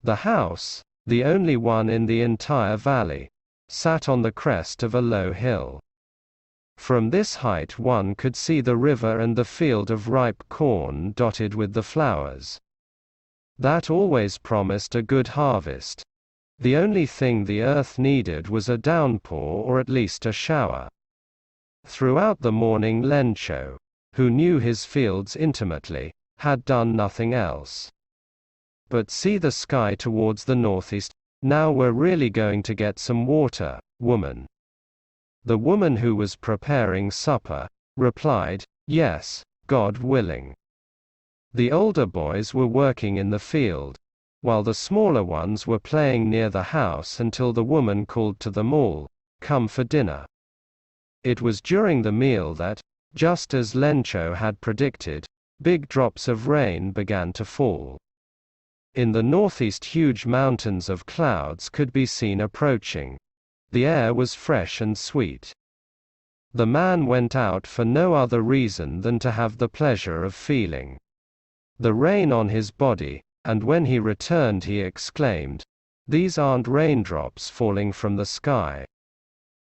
The house, the only one in the entire valley, sat on the crest of a low hill. From this height one could see the river and the field of ripe corn dotted with the flowers. That always promised a good harvest. The only thing the earth needed was a downpour or at least a shower. Throughout the morning Lencho, who knew his fields intimately, had done nothing else. But see the sky towards the northeast. Now we're really going to get some water, woman. The woman who was preparing supper replied, yes, God willing. The older boys were working in the field, while the smaller ones were playing near the house until the woman called to them all, come for dinner. It was during the meal that, just as Lencho had predicted, big drops of rain began to fall. In the northeast huge mountains of clouds could be seen approaching. The air was fresh and sweet. The man went out for no other reason than to have the pleasure of feeling the rain on his body, and when he returned he exclaimed, "These aren't raindrops falling from the sky.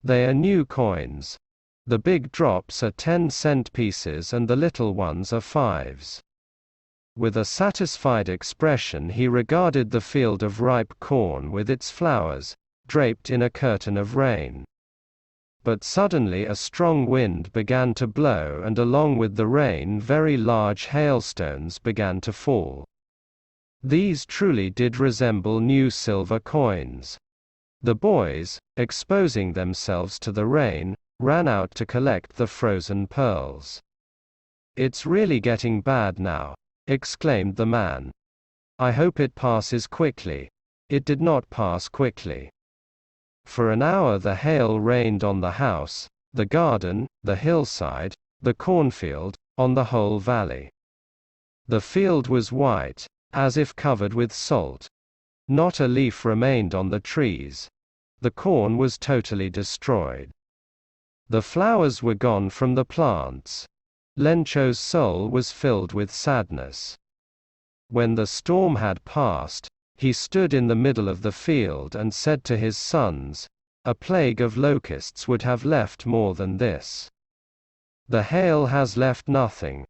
They are new coins. The big drops are 10-cent pieces and the little ones are 5s." With a satisfied expression he regarded the field of ripe corn with its flowers, draped in a curtain of rain. But suddenly a strong wind began to blow and along with the rain very large hailstones began to fall. These truly did resemble new silver coins. The boys, exposing themselves to the rain, ran out to collect the frozen pearls. "It's really getting bad now," exclaimed the man. "I hope it passes quickly." It did not pass quickly. For an hour the hail rained on the house, the garden, the hillside, the cornfield, on the whole valley. The field was white, as if covered with salt. Not a leaf remained on the trees. The corn was totally destroyed. The flowers were gone from the plants. Lencho's soul was filled with sadness. When the storm had passed, he stood in the middle of the field and said to his sons, "A plague of locusts would have left more than this. The hail has left nothing.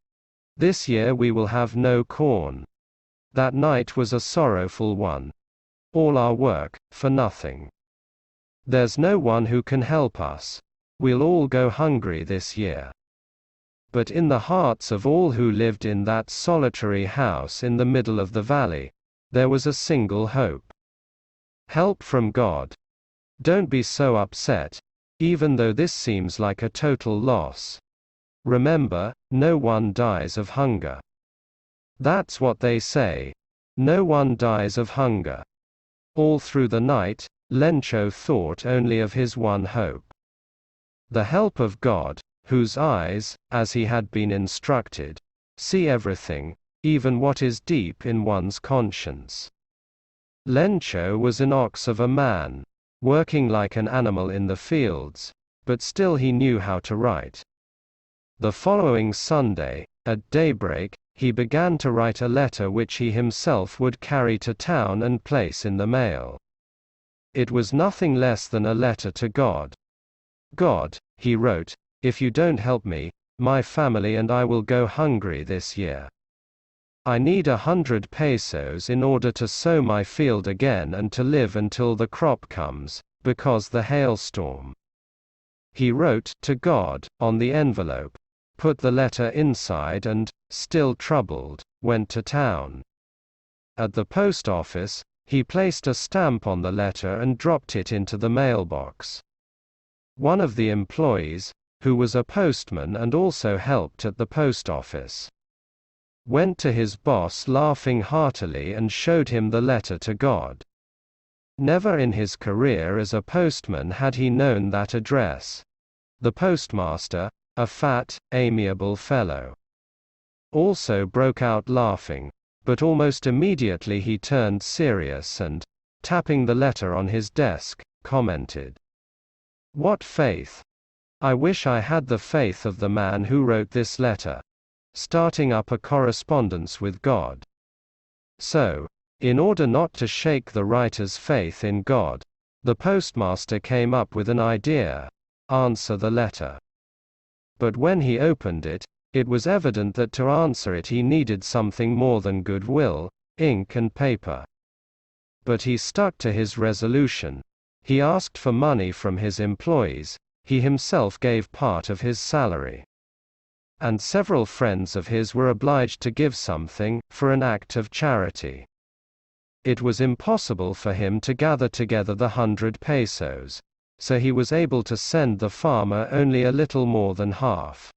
This year we will have no corn." That night was a sorrowful one. All our work, for nothing. There's no one who can help us. We'll all go hungry this year. But in the hearts of all who lived in that solitary house in the middle of the valley, there was a single hope. Help from God. Don't be so upset, even though this seems like a total loss. Remember, no one dies of hunger. That's what they say. No one dies of hunger. All through the night, Lencho thought only of his one hope. The help of God, whose eyes, as he had been instructed, see everything, even what is deep in one's conscience. Lencho was an ox of a man, working like an animal in the fields, but still he knew how to write. The following Sunday, at daybreak, he began to write a letter which he himself would carry to town and place in the mail. It was nothing less than a letter to God. "God," he wrote, "if you don't help me, my family and I will go hungry this year. I need 100 pesos in order to sow my field again and to live until the crop comes, because the hailstorm." He wrote to God on the envelope, put the letter inside and, still troubled, went to town. At the post office, he placed a stamp on the letter and dropped it into the mailbox. One of the employees, who was a postman and also helped at the post office, went to his boss laughing heartily and showed him the letter to God. Never in his career as a postman had he known that address. The postmaster, a fat, amiable fellow, also broke out laughing, but almost immediately he turned serious and, tapping the letter on his desk, commented, "What faith! I wish I had the faith of the man who wrote this letter. Starting up a correspondence with God." So, In order not to shake the writer's faith in God, the postmaster came up with an idea: answer the letter. But when he opened it, it was evident that to answer it he needed something more than goodwill, ink and paper. But he stuck to his resolution. He asked for money from his employees, he himself gave part of his salary. And several friends of his were obliged to give something, for an act of charity. It was impossible for him to gather together the 100 pesos, so he was able to send the farmer only a little more than half.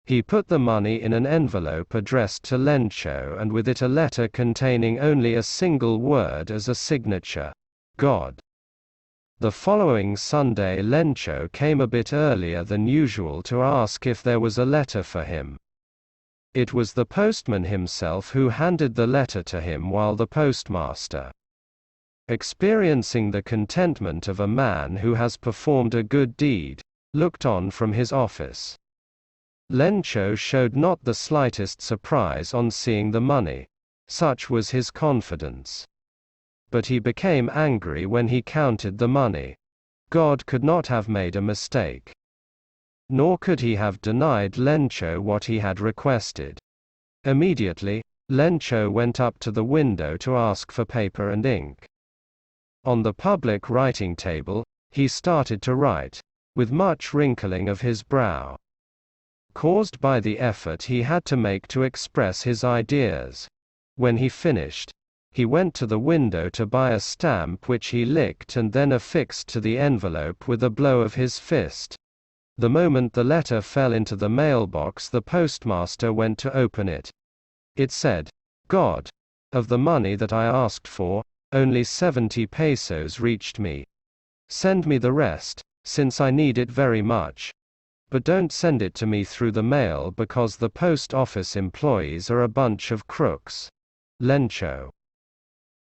He put the money in an envelope addressed to Lencho and with it a letter containing only a single word as a signature: God. The following Sunday Lencho came a bit earlier than usual to ask if there was a letter for him. It was the postman himself who handed the letter to him while the postmaster, experiencing the contentment of a man who has performed a good deed, looked on from his office. Lencho showed not the slightest surprise on seeing the money. Such was his confidence. But he became angry when he counted the money. God could not have made a mistake. Nor could he have denied Lencho what he had requested. Immediately, Lencho went up to the window to ask for paper and ink. On the public writing table, he started to write, with much wrinkling of his brow, caused by the effort he had to make to express his ideas. When he finished, he went to the window to buy a stamp which he licked and then affixed to the envelope with a blow of his fist. The moment the letter fell into the mailbox, the postmaster went to open it. It said, God, of the money that I asked for, only 70 pesos reached me. Send me the rest, since I need it very much. But don't send it to me through the mail because the post office employees are a bunch of crooks. Lencho.